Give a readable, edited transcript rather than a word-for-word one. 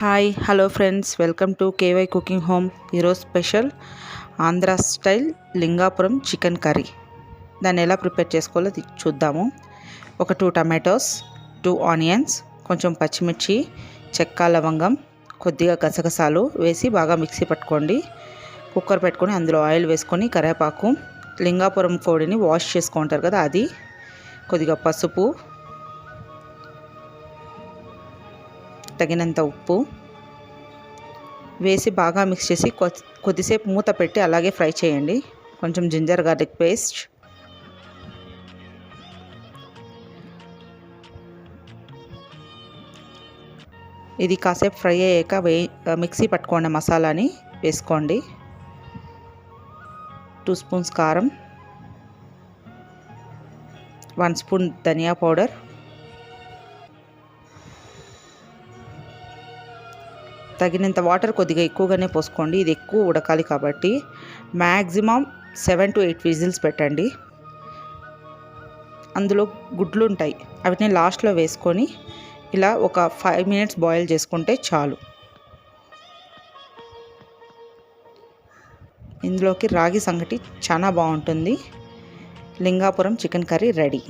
Hi hello friends, welcome to KY cooking home. ఈరోజు special Andhra style Lingapuram chicken curry. దాన్ని ఎలా prepare చేసుకోవాలో చూద్దాము. ఒక 2 టమాటోస్, 2 ఆనియన్స్, కొంచెం పచ్చిమిర్చి, చెక్క, లవంగం, కొద్దిగా గసగసాలు వేసి బాగా మిక్సీ పట్టుకోండి. కుక్కర్ పెట్టుకొని అందులో ఆయిల్ వేసుకొని కరివేపాకు, లింగాపురం కోడిని వాష్ చేసుకుంటారు కదా అది, కొద్దిగా పసుపు, తగినంత ఉప్పు వేసి బాగా మిక్స్ చేసి కొద్దిసేపు మూత పెట్టి అలాగే ఫ్రై చేయండి. కొంచెం జింజర్ గార్లిక్ పేస్ట్, ఇది కాసేపు ఫ్రై అయ్యాక మిక్సీ పట్టుకోండి మసాలాని వేసుకోండి. 2 స్పూన్స్ కారం, 1 స్పూన్ ధనియా పౌడర్, తగినంత వాటర్ కొద్దిగా ఎక్కువగానే పోసుకోండి. ఇది ఎక్కువ ఉడకాలి కాబట్టి మ్యాక్సిమం 7 to 8 విజిల్స్ పెట్టండి. అందులో గుడ్లు ఉంటాయి, వాటిని లాస్ట్లో వేసుకొని ఇలా ఒక 5 minutes బాయిల్ చేసుకుంటే చాలు. ఇందులోకి రాగి సంగటి చాలా బాగుంటుంది. Lingapuram chicken curry ready.